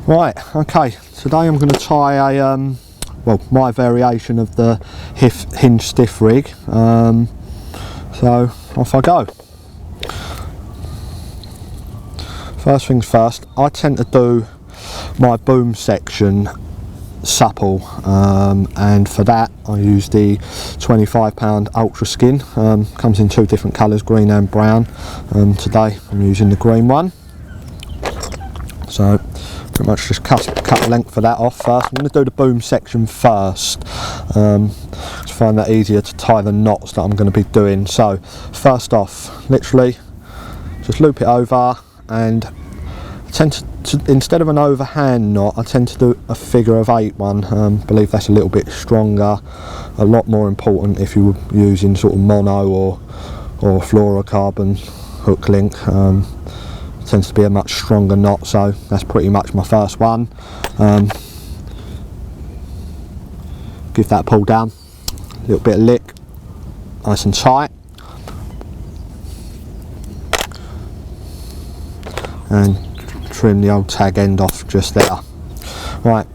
Right, okay, today I'm going to tie a, well, my variation of the Hinged stiff rig, so off I go. First things first, I tend to do my boom section supple, and for that I use the £25 Ultra Skin. Comes in two different colours, green and brown. Today I'm using the green one, so pretty much just cut the length of that off first. I'm going to do the boom section first, to find that easier to tie the knots that I'm going to be doing. So first off, literally just loop it over, and I tend to instead of an overhand knot, I tend to do a figure of 8 one. Believe that's a little bit stronger, a lot more important if you were using sort of mono or fluorocarbon hook link. Tends to be a much stronger knot, so that's pretty much my first one. Give that a pull down, a little bit of lick, nice and tight, and trim the old tag end off just there. Right,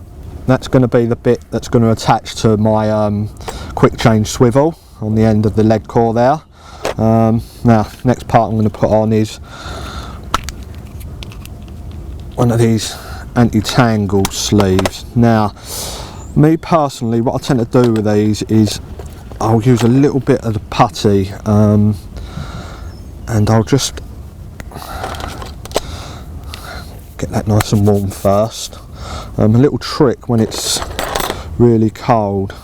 that's going to be the bit that's going to attach to my quick change swivel on the end of the lead core there. Now, next part I'm going to put on is one of these anti-tangle sleeves. Now, me personally, what I tend to do with these is I'll use a little bit of the putty, and I'll just get that nice and warm first. A little trick when it's really cold,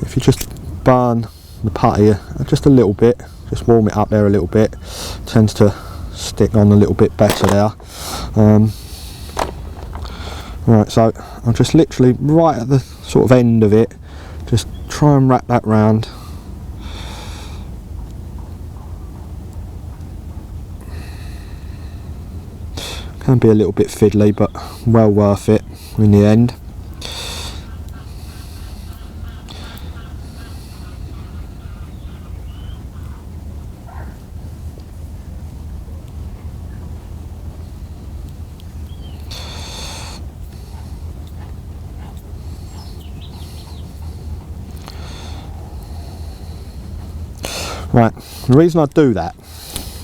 if you just burn the putty just a little bit, just warm it up there a little bit, tends to stick on a little bit better there. Right, so I'll just literally right at the sort of end of it, just try and wrap that round. Can be a little bit fiddly, but well worth it in the end. Right, the reason I do that,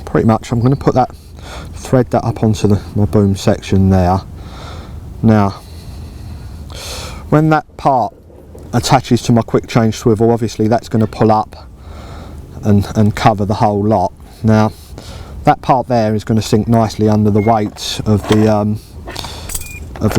pretty much I'm going to put that, thread that up onto my boom section there. Now, when that part attaches to my quick change swivel, obviously that's going to pull up and cover the whole lot. Now, that part there is going to sink nicely under the weight of the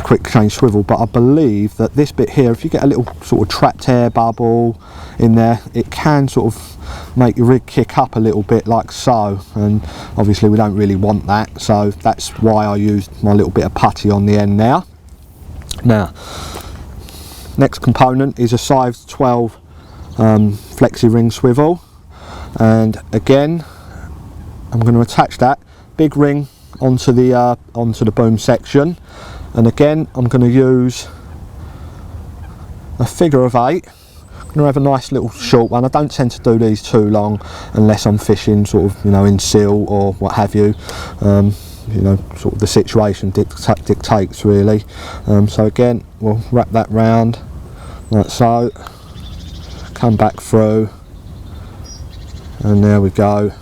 quick change swivel, but I believe that this bit here, if you get a little sort of trapped air bubble in there, it can sort of make your rig kick up a little bit like so, and obviously we don't really want that, so that's why I used my little bit of putty on the end there. Now, next component is a size 12 flexi ring swivel, and again I'm going to attach that big ring onto the boom section, and again I'm going to use a figure of 8. I'm going to have a nice little short one. I don't tend to do these too long unless I'm fishing sort of, you know, in seal or what have you. You know, sort of the situation dictates really. So again, we'll wrap that round like so, come back through, and there we go.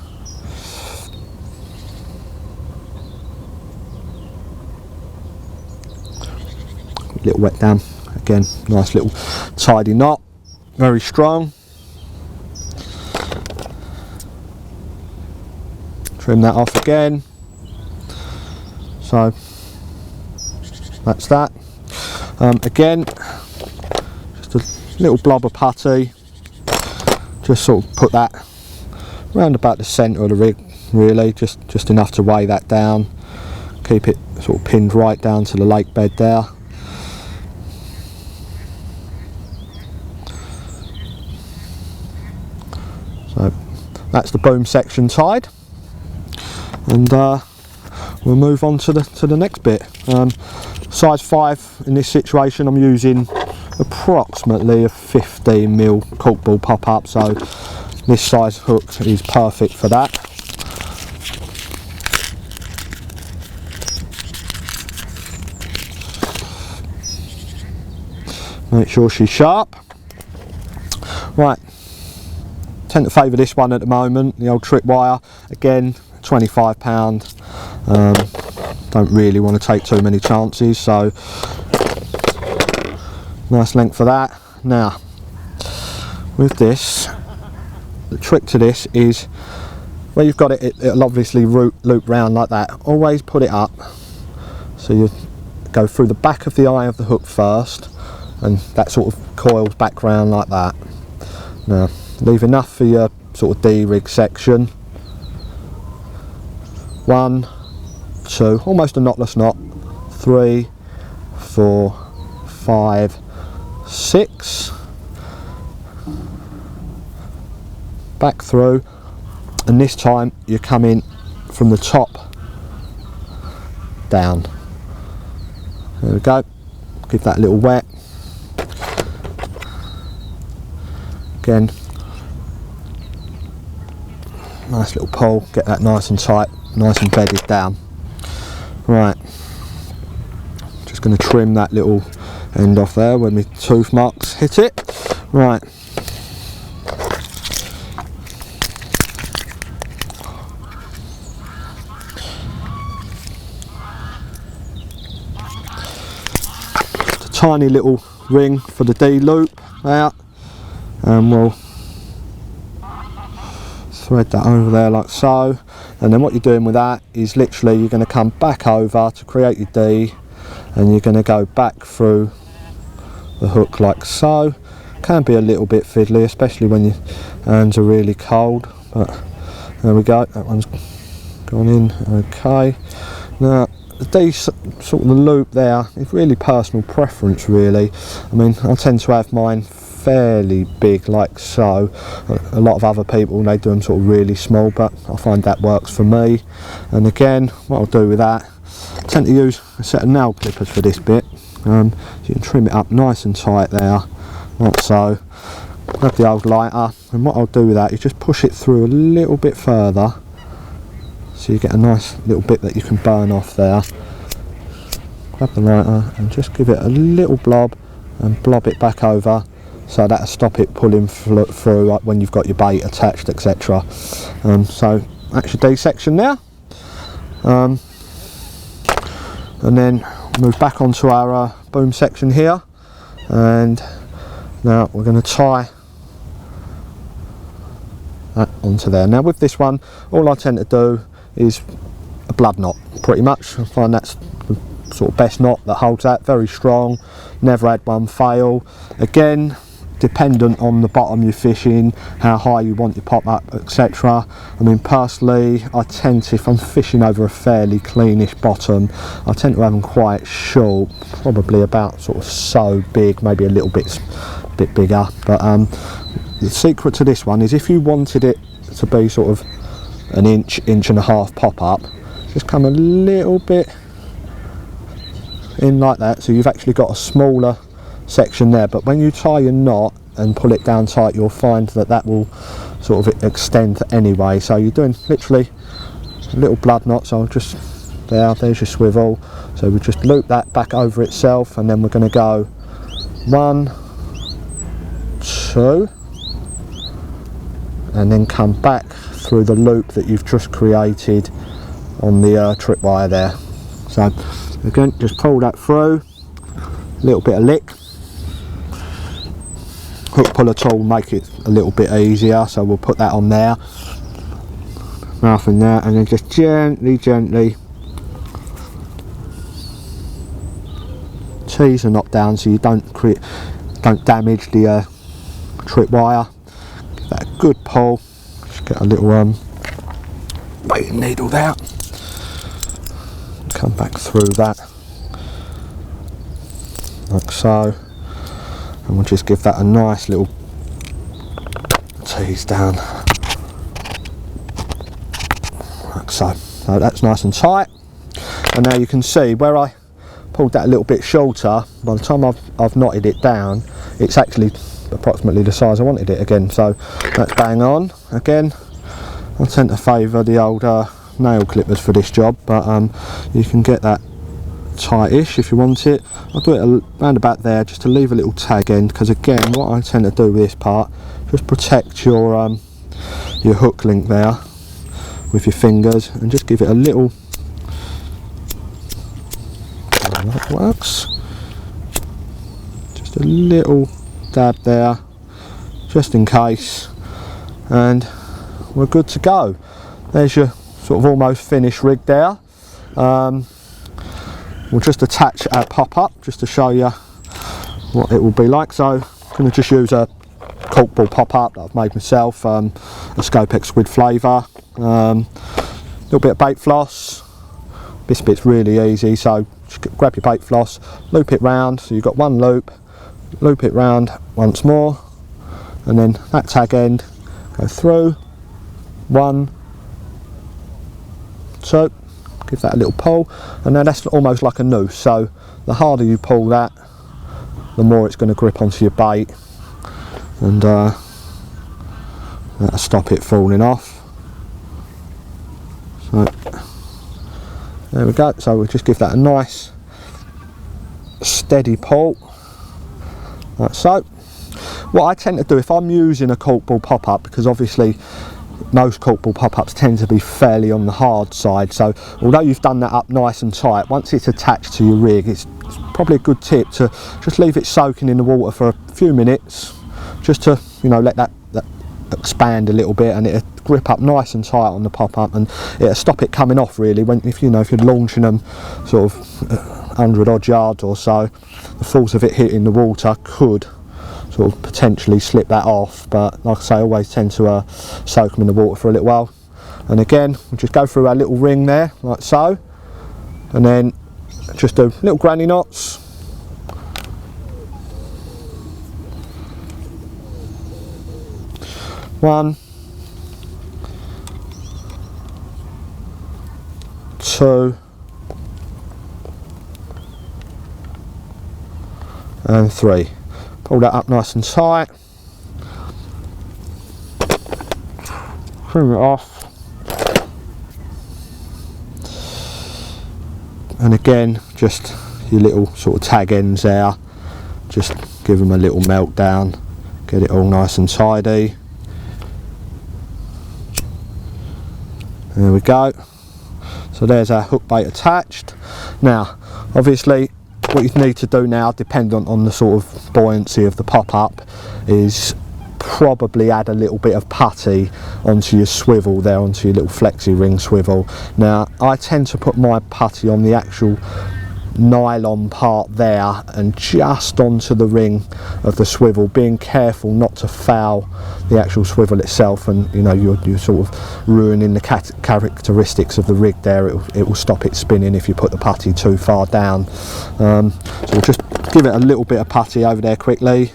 Little wet down, again, nice little tidy knot. Very strong. Trim that off again. So that's that. Again, just a little blob of putty. Just sort of put that round about the centre of the rig, really, just enough to weigh that down. Keep it sort of pinned right down to the lake bed there. So that's the boom section tied, and we'll move on to the next bit. Size 5 in this situation, I'm using approximately a 15mm corkball pop-up, so this size hook is perfect for that. Make sure she's sharp. Right, tend to favour this one at the moment, the old tripwire. Again, £25. Don't really want to take too many chances, so nice length for that. Now, with this, the trick to this is where you've got it, it'll obviously loop round like that. Always put it up so you go through the back of the eye of the hook first, and that sort of coils back round like that. Now, leave enough for your sort of D-rig section. 1, 2, almost a knotless knot. 3, 4, 5, 6. Back through, and this time you're coming from the top down. There we go. Give that a little wet. Again, nice little pull, get that nice and tight, nice and bedded down. Right, just going to trim that little end off there when my tooth marks hit it. Right, just a tiny little ring for the D loop out, and we'll thread that over there like so. And then what you're doing with that is literally you're going to come back over to create your D, and you're going to go back through the hook like so. Can be a little bit fiddly, especially when your hands are really cold, but there we go, that one's gone in okay. Now the D, sort of the loop there, is really personal preference really. I mean, I tend to have mine fairly big like so. A lot of other people, they do them sort of really small, but I find that works for me. And again, what I'll do with that, I tend to use a set of nail clippers for this bit. So you can trim it up nice and tight there, like so. Grab the old lighter, and what I'll do with that is just push it through a little bit further, so you get a nice little bit that you can burn off there. Grab the lighter and just give it a little blob, and blob it back over, so that'll stop it pulling through like when you've got your bait attached, etc. So that's your D section now. And then move back onto our boom section here, and now we're going to tie that onto there. Now with this one, all I tend to do is a blood knot, pretty much. I find that's the sort of best knot that holds that, very strong, never had one fail. Again, dependent on the bottom you're fishing, how high you want your pop up, etc. I mean, personally, I tend to, if I'm fishing over a fairly cleanish bottom, I tend to have them quite short, probably about sort of so big, maybe a little bit bigger. But the secret to this one is, if you wanted it to be sort of an inch and a half pop up, just come a little bit in like that, so you've actually got a smaller section there. But when you tie your knot and pull it down tight, you'll find that that will sort of extend anyway. So you're doing literally a little blood knot. So I'll just, there's your swivel, so we just loop that back over itself, and then we're going to go 1, 2, and then come back through the loop that you've just created on the tripwire there. So again, just pull that through, a little bit of lick. Hook puller tool make it a little bit easier, so we'll put that on there, nothing there, and then just gently tease the knot down so you don't damage the tripwire. Give that a good pull. Just get a little weighting needle there, come back through that like so, and we'll just give that a nice little tease down like so. So that's nice and tight, and now you can see where I pulled that a little bit shorter. By the time I've knotted it down, it's actually approximately the size I wanted it again, so that's bang on. Again, I tend to favour the old nail clippers for this job, but you can get that tightish if you want it. I'll do it around about there just to leave a little tag end, because again what I tend to do with this part, just protect your hook link there with your fingers and just give it a little, that works, just a little dab there just in case, and we're good to go. There's your sort of almost finished rig there. We'll just attach our pop-up just to show you what it will be like. So I'm going to just use a corkball pop-up that I've made myself, a Scopex squid flavour, little bit of bait floss. This bit's really easy, so just grab your bait floss, loop it round, so you've got one loop, loop it round once more, and then that tag end, go through, 1, 2, give that a little pull, and then that's almost like a noose, so the harder you pull that, the more it's going to grip onto your bait, and that'll stop it falling off. So there we go, so we'll just give that a nice steady pull, like so. What I tend to do if I'm using a corkball pop-up, because obviously most corkball pop-ups tend to be fairly on the hard side, so although you've done that up nice and tight, once it's attached to your rig, it's probably a good tip to just leave it soaking in the water for a few minutes, just to, you know, let that expand a little bit, and it'll grip up nice and tight on the pop-up, and it'll stop it coming off really. When if you're launching them sort of 100 odd yards or so, the force of it hitting the water could sort of potentially slip that off, but like I say, I always tend to soak them in the water for a little while. And again, we'll just go through our little ring there like so, and then just do little granny knots. One, 2, and 3. Pull that up nice and tight, trim it off, and again just your little sort of tag ends there, just give them a little melt down, get it all nice and tidy. There we go, so there's our hook bait attached. Now obviously what you need to do now, dependent on the sort of buoyancy of the pop-up, is probably add a little bit of putty onto your swivel there, onto your little flexi ring swivel. Now I tend to put my putty on the actual nylon part there and just onto the ring of the swivel, being careful not to foul the actual swivel itself, and you know you're sort of ruining the characteristics of the rig there. It will stop it spinning if you put the putty too far down. So we'll just give it a little bit of putty over there quickly.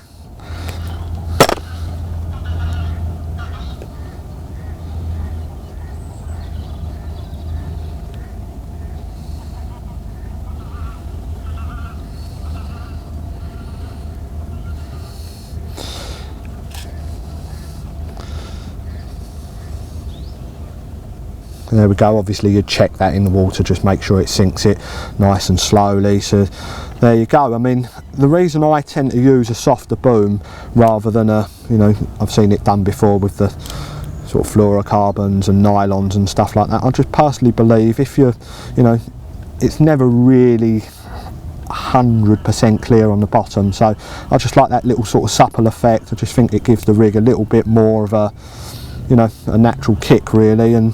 There we go. Obviously you check that in the water, just make sure it sinks it nice and slowly. So there you go. I mean, the reason I tend to use a softer boom rather than a, you know, I've seen it done before with the sort of fluorocarbons and nylons and stuff like that, I just personally believe if you're, you know, it's never really 100% clear on the bottom, so I just like that little sort of supple effect. I just think it gives the rig a little bit more of a, you know, a natural kick really, and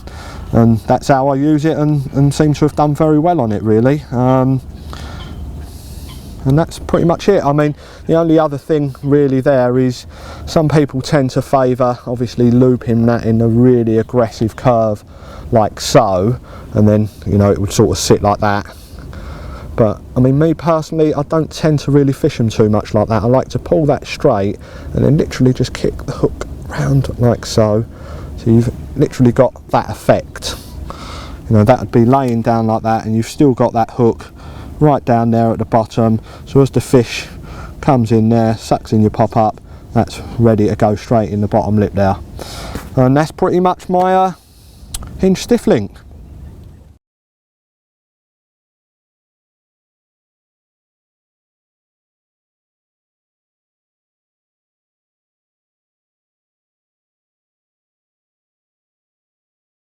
that's how I use it, and seem to have done very well on it really. And that's pretty much it. I mean, the only other thing really there is some people tend to favour obviously looping that in a really aggressive curve like so, and then, you know, it would sort of sit like that. But I mean, me personally, I don't tend to really fish them too much like that. I like to pull that straight and then literally just kick the hook round like so. So you've literally got that effect. You know, that would be laying down like that, and you've still got that hook right down there at the bottom. So as the fish comes in there, sucks in your pop-up, that's ready to go straight in the bottom lip there. And that's pretty much my Hinged stiff link.